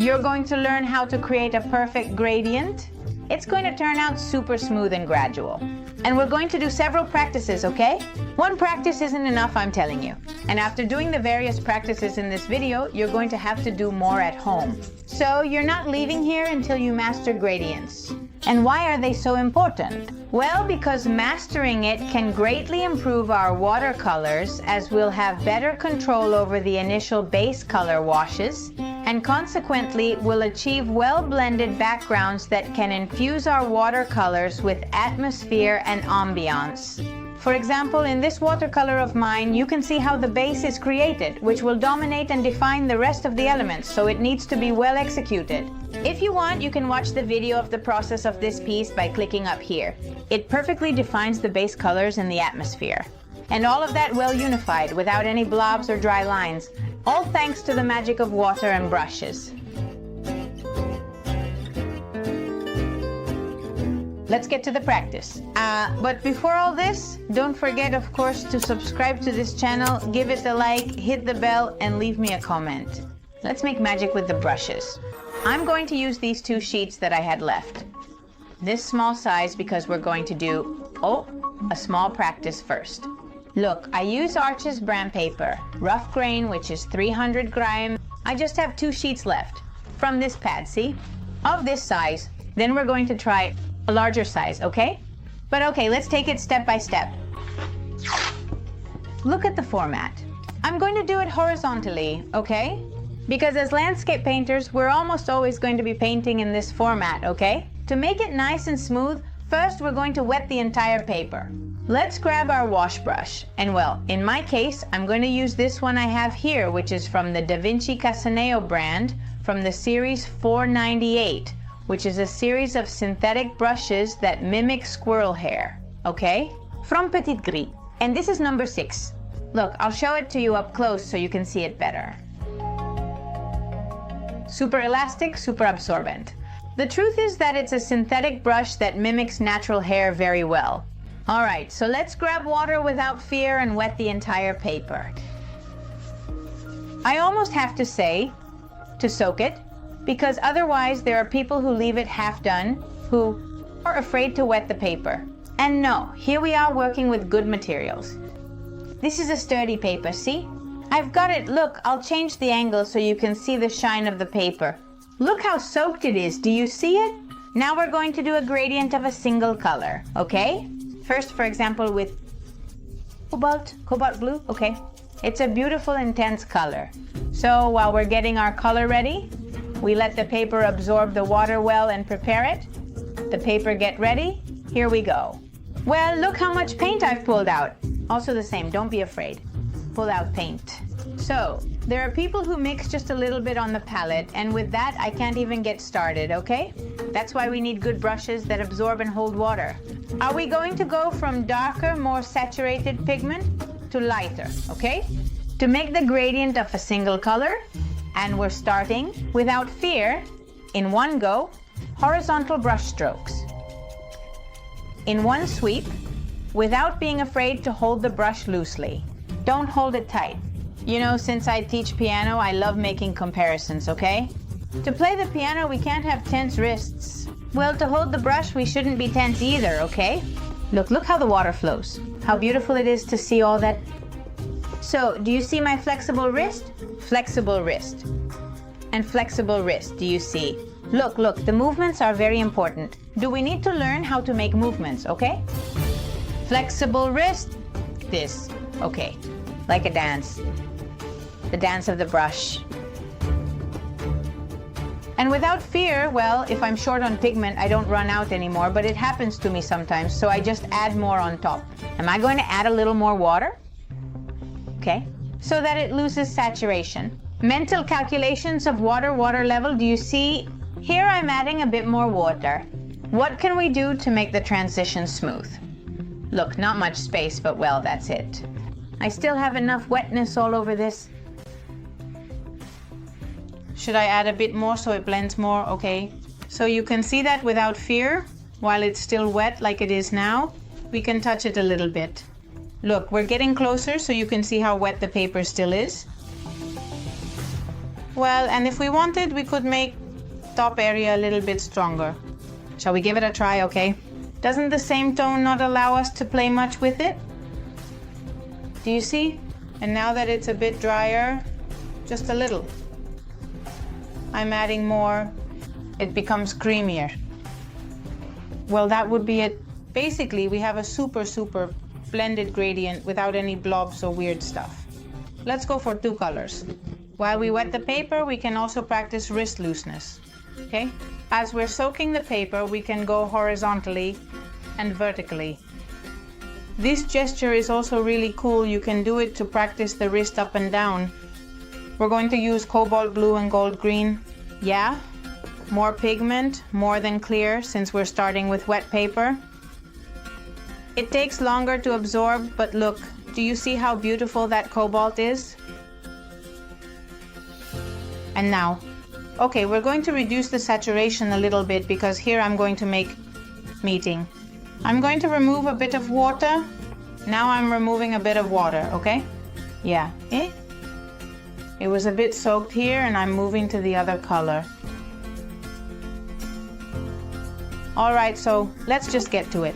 You're going to learn how to create a perfect gradient. It's going to turn out super smooth and gradual. And we're going to do several practices, okay? One practice isn't enough, I'm telling you. And after doing the various practices in this video, you're going to have to do more at home. So you're not leaving here until you master gradients. And why are they so important? Well, because mastering it can greatly improve our watercolors, as we'll have better control over the initial base color washes, and consequently will achieve well-blended backgrounds that can infuse our watercolors with atmosphere and ambiance. For example, in this watercolor of mine, you can see how the base is created, which will dominate and define the rest of the elements, so it needs to be well executed. If you want, you can watch the video of the process of this piece by clicking up here. It perfectly defines the base colors and the atmosphere. And all of that well unified, without any blobs or dry lines. All thanks to the magic of water and brushes. Let's get to the practice. But before all this, don't forget, of course, to subscribe to this channel, give it a like, hit the bell, and leave me a comment. Let's make magic with the brushes. I'm going to use these two sheets that I had left. This small size because we're going to do, a small practice first. Look, I use Arches brand paper, rough grain, which is 300 grams. I just have two sheets left from this pad, see? Of this size. Then we're going to try a larger size, okay? But okay, let's take it step by step. Look at the format. I'm going to do it horizontally, okay? Because as landscape painters, we're almost always going to be painting in this format, okay? To make it nice and smooth, first we're going to wet the entire paper. Let's grab our wash brush. And well, in my case, I'm going to use this one I have here, which is from the Da Vinci Casaneo brand, from the series 498, which is a series of synthetic brushes that mimic squirrel hair, okay? From Petit Gris. And this is number 6. Look, I'll show it to you up close so you can see it better. Super elastic, super absorbent. The truth is that it's a synthetic brush that mimics natural hair very well. All right, so let's grab water without fear and wet the entire paper. I almost have to say to soak it, because otherwise there are people who leave it half done, who are afraid to wet the paper. And no, here we are working with good materials. This is a sturdy paper, see? I've got it, look, I'll change the angle so you can see the shine of the paper. Look how soaked it is, do you see it? Now we're going to do a gradient of a single color, okay? First, for example, with cobalt blue, okay? It's a beautiful, intense color. So while we're getting our color ready, we let the paper absorb the water well and prepare it. The paper get ready, here we go. Well, look how much paint I've pulled out. Also the same, don't be afraid. Pull out paint. So, there are people who mix just a little bit on the palette, and with that I can't even get started, okay? That's why we need good brushes that absorb and hold water. Are we going to go from darker, more saturated pigment to lighter, okay? To make the gradient of a single color, and we're starting, without fear, in one go, horizontal brush strokes. In one sweep, without being afraid to hold the brush loosely. Don't hold it tight. You know, since I teach piano, I love making comparisons, okay? To play the piano, we can't have tense wrists. Well, to hold the brush, we shouldn't be tense either, okay? Look how the water flows. How beautiful it is to see all that. So, do you see my flexible wrist? Flexible wrist. And flexible wrist, do you see? Look, the movements are very important. Do we need to learn how to make movements, okay? Flexible wrist, this, okay, like a dance. The dance of the brush. And without fear, well, if I'm short on pigment, I don't run out anymore, but it happens to me sometimes, so I just add more on top. Am I going to add a little more water? Okay, so that it loses saturation. Mental calculations of water level, do you see? Here I'm adding a bit more water. What can we do to make the transition smooth? Look, not much space, but well, that's it. I still have enough wetness all over this. Should I add a bit more so it blends more? Okay. So you can see that without fear, while it's still wet like it is now, we can touch it a little bit. Look, we're getting closer so you can see how wet the paper still is. Well, and if we wanted, we could make top area a little bit stronger. Shall we give it a try, okay? Doesn't the same tone not allow us to play much with it? Do you see? And now that it's a bit drier, just a little, I'm adding more, it becomes creamier. Well, that would be it. Basically, we have a super blended gradient without any blobs or weird stuff. Let's go for 2 colors. While we wet the paper, we can also practice wrist looseness, okay? As we're soaking the paper, we can go horizontally and vertically. This gesture is also really cool. You can do it to practice the wrist up and down. We're going to use cobalt blue and gold green. Yeah, more pigment, more than clear, since we're starting with wet paper. It takes longer to absorb, but look, do you see how beautiful that cobalt is? And now, okay, we're going to reduce the saturation a little bit because here I'm going to make meeting. I'm going to remove a bit of water. Now I'm removing a bit of water, okay? Yeah, It was a bit soaked here and I'm moving to the other color. All right, so let's just get to it.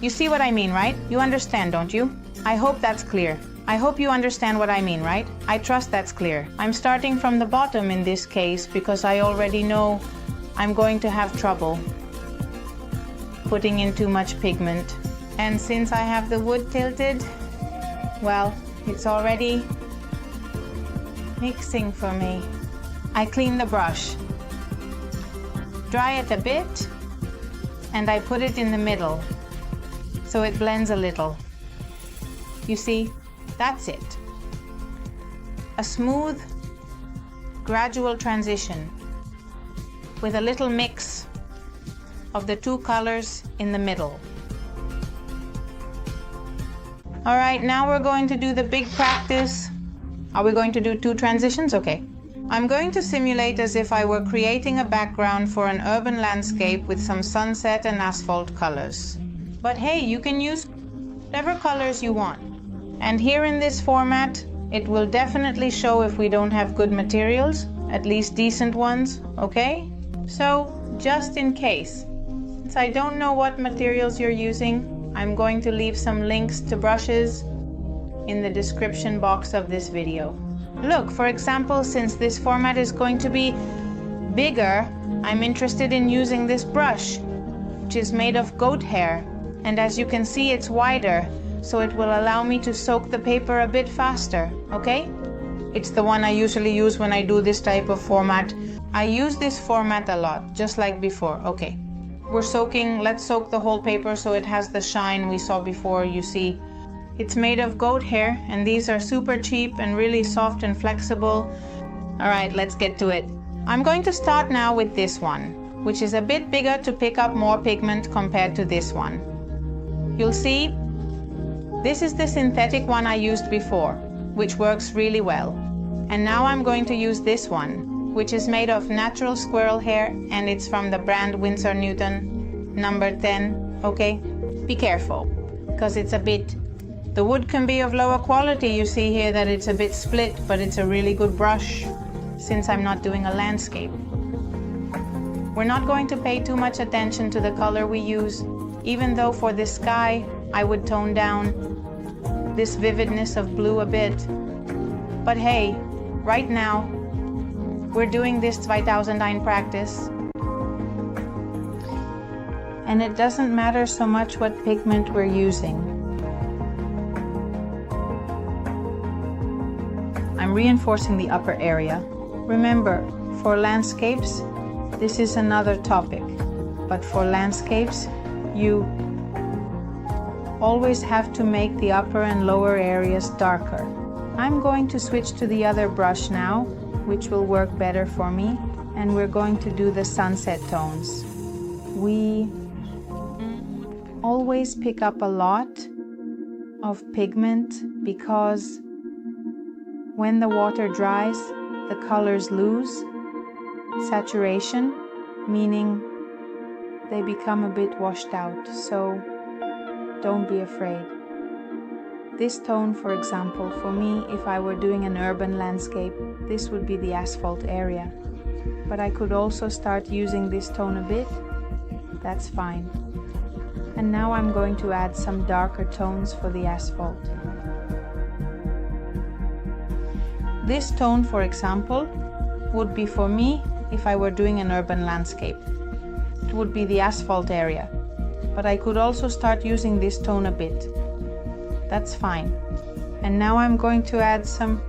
You see what I mean, right? You understand, don't you? I hope that's clear. I hope you understand what I mean, right? I trust that's clear. I'm starting from the bottom in this case because I already know I'm going to have trouble putting in too much pigment. And since I have the wood tilted, well, it's already mixing for me. I clean the brush, dry it a bit, and I put it in the middle so it blends a little. You see? That's it. A smooth, gradual transition with a little mix of the 2 colors in the middle. All right, now we're going to do the big practice. Are we going to do 2 transitions? Okay. I'm going to simulate as if I were creating a background for an urban landscape with some sunset and asphalt colors. But hey, you can use whatever colors you want. And here in this format, it will definitely show if we don't have good materials, at least decent ones, okay? So, just in case, since I don't know what materials you're using, I'm going to leave some links to brushes in the description box of this video. Look, for example, since this format is going to be bigger, I'm interested in using this brush, which is made of goat hair. And as you can see, it's wider, so it will allow me to soak the paper a bit faster, okay? It's the one I usually use when I do this type of format. I use this format a lot, just like before, okay. We're soaking, let's soak the whole paper so it has the shine we saw before, you see. It's made of goat hair, and these are super cheap and really soft and flexible. All right, let's get to it. I'm going to start now with this one, which is a bit bigger to pick up more pigment compared to this one. You'll see, this is the synthetic one I used before, which works really well. And now I'm going to use this one, which is made of natural squirrel hair, and it's from the brand Winsor Newton, number 10, okay? Be careful, because it's a bit, the wood can be of lower quality. You see here that it's a bit split, but it's a really good brush, since I'm not doing a landscape. We're not going to pay too much attention to the color we use, even though for this sky, I would tone down this vividness of blue a bit. But hey, right now, we're doing this 2009 practice. And it doesn't matter so much what pigment we're using. I'm reinforcing the upper area. Remember, for landscapes, this is another topic. But for landscapes, you always have to make the upper and lower areas darker. I'm going to switch to the other brush now, which will work better for me, and we're going to do the sunset tones. We always pick up a lot of pigment because when the water dries, the colors lose saturation, meaning they become a bit washed out. So don't be afraid. This tone, for example, for me, if I were doing an urban landscape, this would be the asphalt area. But I could also start using this tone a bit. That's fine. And now I'm going to add some darker tones for the asphalt. This tone, for example, would be for me if I were doing an urban landscape. It would be the asphalt area. But I could also start using this tone a bit. That's fine. And now I'm going to add some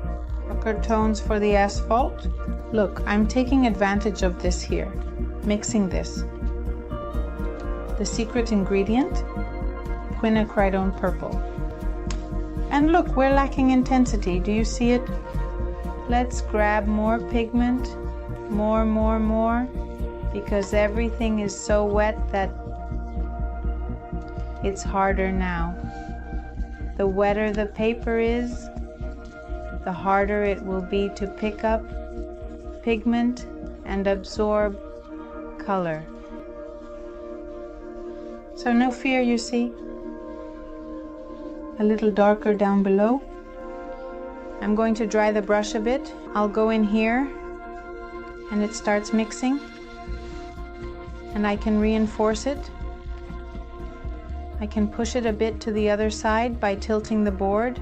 darker tones for the asphalt. Look, I'm taking advantage of this here, mixing this. The secret ingredient, quinacridone purple. And look, we're lacking intensity. Do you see it? Let's grab more pigment, more, because everything is so wet that it's harder now. The wetter the paper is, the harder it will be to pick up pigment and absorb color. So no fear, you see. A little darker down below. I'm going to dry the brush a bit. I'll go in here and it starts mixing, and I can reinforce it. I can push it a bit to the other side by tilting the board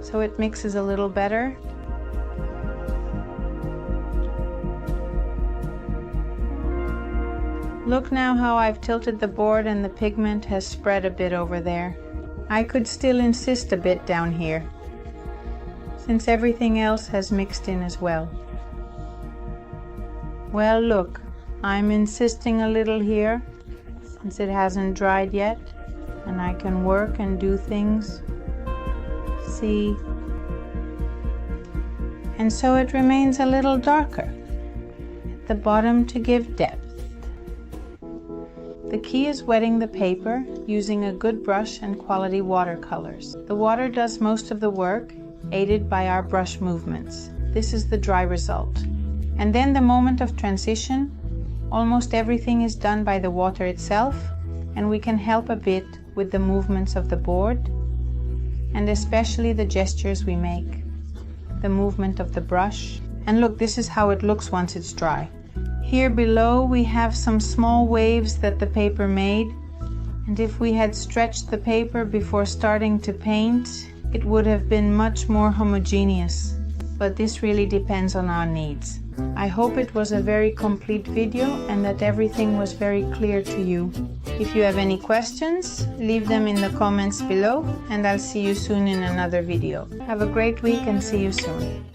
so it mixes a little better. Look now how I've tilted the board and the pigment has spread a bit over there. I could still insist a bit down here, since everything else has mixed in as well. Well, look, I'm insisting a little here, since it hasn't dried yet, and I can work and do things. See? And so it remains a little darker at the bottom to give depth. The key is wetting the paper using a good brush and quality watercolors. The water does most of the work, aided by our brush movements. This is the dry result. And then the moment of transition, almost everything is done by the water itself, and we can help a bit with the movements of the board, and especially the gestures we make, the movement of the brush. And look, this is how it looks once it's dry. Here below we have some small waves that the paper made, and if we had stretched the paper before starting to paint, it would have been much more homogeneous. But this really depends on our needs. I hope it was a very complete video and that everything was very clear to you. If you have any questions, leave them in the comments below, and I'll see you soon in another video. Have a great week and see you soon.